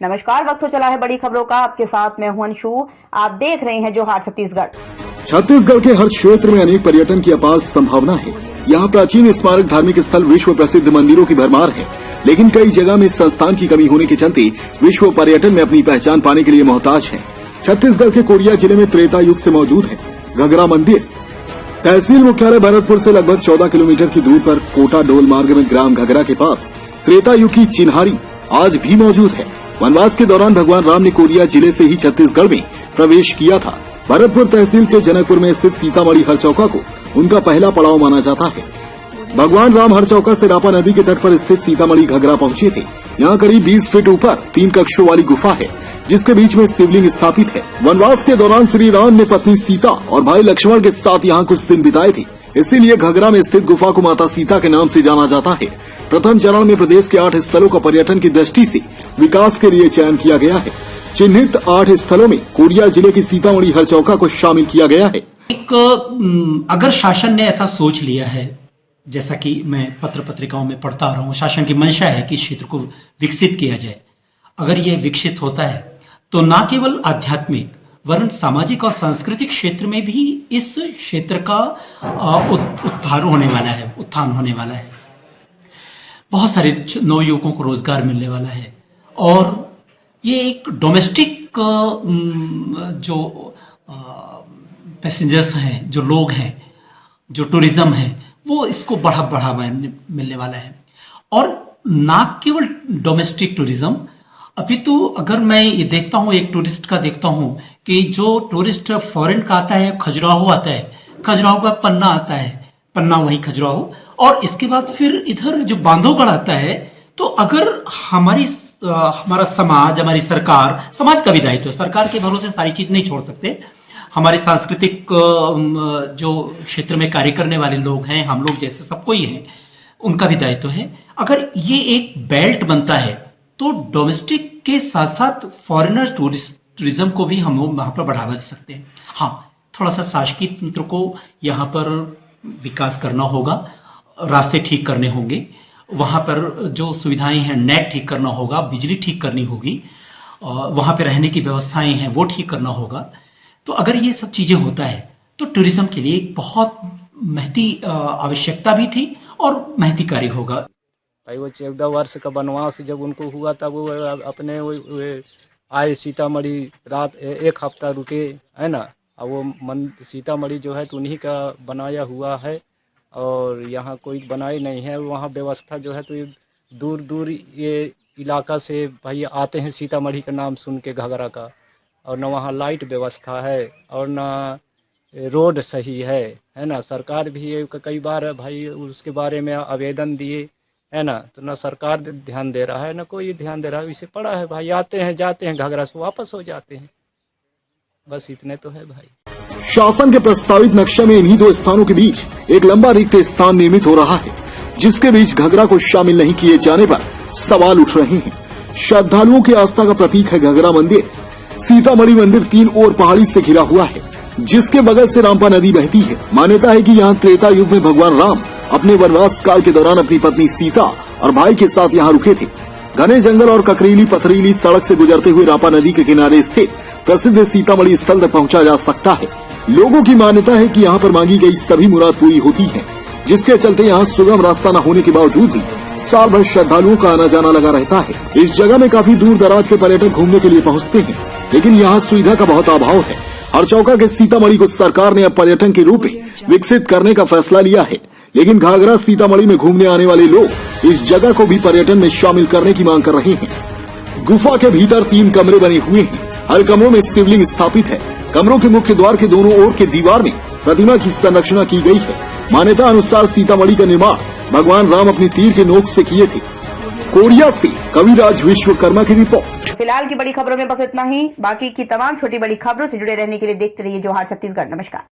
नमस्कार, वक्त हो चला है बड़ी खबरों का। आपके साथ मैं हूं अंशु। आप देख रहे हैं जोहार छत्तीसगढ़। छत्तीसगढ़ के हर क्षेत्र में अनेक पर्यटन की अपार संभावना है। यहाँ प्राचीन स्मारक, धार्मिक स्थल, विश्व प्रसिद्ध मंदिरों की भरमार है, लेकिन कई जगह में संस्थान की कमी होने के चलते विश्व पर्यटन में अपनी पहचान पाने के लिए मोहताज है। छत्तीसगढ़ के कोरिया जिले में त्रेता युग से मौजूद है घगरा मंदिर। तहसील मुख्यालय भरतपुर से लगभग 14 किलोमीटर की दूर पर कोटा डोल मार्ग में ग्राम घगरा के पास त्रेता युग की चिन्हारी आज भी मौजूद है। वनवास के दौरान भगवान राम ने कोरिया जिले से ही छत्तीसगढ़ में प्रवेश किया था। भरतपुर तहसील के जनकपुर में स्थित सीतामढ़ी हरचौका को उनका पहला पड़ाव माना जाता है। भगवान राम हरचौका से रापा नदी के तट पर स्थित सीतामढ़ी घगरा पहुंचे थे। यहाँ करीब 20 फीट ऊपर 3 कक्षों वाली गुफा है, जिसके बीच में शिवलिंग स्थापित है। वनवास के दौरान श्री राम ने पत्नी सीता और भाई लक्ष्मण के साथ यहाँ कुछ दिन बिताए थे, इसीलिए घगरा में स्थित गुफा को माता सीता के नाम से जाना जाता है। प्रथम चरण में प्रदेश के 8 स्थलों का पर्यटन की दृष्टि से विकास के लिए चयन किया गया है। चिन्हित 8 स्थलों में कोरिया जिले की सीतामढ़ी हरचौका को शामिल किया गया है। अगर शासन ने ऐसा सोच लिया है, जैसा कि मैं पत्र पत्रिकाओं में पढ़ता रहा हूँ, शासन की मंशा है कि इस क्षेत्र को विकसित किया जाए। अगर ये विकसित होता है तो न केवल आध्यात्मिक वरन सामाजिक और सांस्कृतिक क्षेत्र में भी इस क्षेत्र का उत्थान होने वाला है। बहुत सारे नवयुवकों को रोजगार मिलने वाला है और ये एक डोमेस्टिक जो पैसेंजर्स हैं, जो लोग हैं, जो टूरिज्म है, वो इसको बढ़ावा मिलने वाला है। और ना केवल डोमेस्टिक टूरिज्म, अभी तो अगर मैं ये देखता हूँ, एक टूरिस्ट का देखता हूँ कि जो टूरिस्ट फॉरेन का आता है, खजुराहो आता है, खजुराहो का पन्ना आता है, पन्ना वही खजुराहो, और इसके बाद फिर इधर जो बांधवगढ़ आता है। तो अगर हमारा समाज, हमारी सरकार, समाज का भी दायित्व है, सरकार के भरोसे सारी चीज नहीं छोड़ सकते। हमारे सांस्कृतिक जो क्षेत्र में कार्य करने वाले लोग हैं, हम लोग जैसे सबको ही हैं, उनका भी दायित्व है। अगर ये एक बेल्ट बनता है तो डोमेस्टिक के साथ साथ फॉरेनर टूरिज्म को भी हम लोग वहां पर बढ़ावा दे सकते हैं। हाँ, थोड़ा सा शासकीय तंत्र को यहाँ पर विकास करना होगा, रास्ते ठीक करने होंगे, वहां पर जो सुविधाएं हैं, नेट ठीक करना होगा, बिजली ठीक करनी होगी, वहां पर रहने की व्यवस्थाएं हैं वो ठीक करना होगा। तो अगर ये सब चीजें होता है तो टूरिज्म के लिए एक बहुत महती आवश्यकता भी थी और महती कार्य होगा। भाई वो 14 वर्ष का वनवास जब उनको हुआ तब वो अपने वो आए सीतामढ़ी, रात 1 हफ्ता रुके, है ना। अब वो सीतामढ़ी जो है तो उन्हीं का बनाया हुआ है और यहाँ कोई बनाई नहीं है। वहाँ व्यवस्था जो है तो दूर दूर ये इलाका से भाई आते हैं सीतामढ़ी का नाम सुन के घगरा का, और न वहाँ लाइट व्यवस्था है और न रोड सही है ना। सरकार भी कई बार भाई उसके बारे में आवेदन दिए, है ना, तो न सरकार ध्यान दे रहा है, न कोई ध्यान दे रहा है। इसे पड़ा है भाई, आते हैं जाते हैं घगरा से वापस हो जाते हैं, बस इतने तो है भाई। शासन के प्रस्तावित नक्शे में इन्हीं 2 स्थानों के बीच एक लंबा रिक्त स्थान निर्मित हो रहा है, जिसके बीच घगरा को शामिल नहीं किए जाने पर सवाल उठ रहे हैं। श्रद्धालुओं की आस्था का प्रतीक है घगरा मंदिर। सीतामढ़ी मंदिर 3 ओर पहाड़ी से घिरा हुआ है, जिसके बगल से रामपा नदी बहती है। मान्यता है कि यहाँ त्रेता युग में भगवान राम अपने वनवास काल के दौरान अपनी पत्नी सीता और भाई के साथ यहाँ रुके थे। घने जंगल और ककरीली पथरीली सड़क से गुजरते हुए रापा नदी के किनारे स्थित प्रसिद्ध सीतामढ़ी स्थल तक पहुँचा जा सकता है। लोगों की मान्यता है कि यहाँ पर मांगी गई सभी मुराद पूरी होती है, जिसके चलते यहाँ सुगम रास्ता न होने के बावजूद भी साल भर श्रद्धालुओं का आना जाना लगा रहता है। इस जगह में काफी दूर दराज के पर्यटक घूमने के लिए पहुँचते हैं, लेकिन यहाँ सुविधा का बहुत अभाव है। हरचौका के सीतामढ़ी को सरकार ने अब पर्यटन के रूप में विकसित करने का फैसला लिया है, लेकिन घाघरा सीतामढ़ी में घूमने आने वाले लोग इस जगह को भी पर्यटन में शामिल करने की मांग कर रहे हैं। गुफा के भीतर 3 कमरे बने हुए हैं। हर कमरों में शिवलिंग स्थापित है। कमरों के मुख्य द्वार के दोनों ओर के दीवार में प्रतिमा की संरचना की गई है। मान्यता अनुसार सीतामढ़ी का निर्माण भगवान राम अपनी तीर के नोक से किए थे। कोरिया से कविराज विश्वकर्मा की रिपोर्ट। फिलहाल की बड़ी खबरों में बस इतना ही। बाकी की तमाम छोटी बड़ी खबरों से जुड़े रहने के लिए देखते रहिए जोहार छत्तीसगढ़। नमस्कार।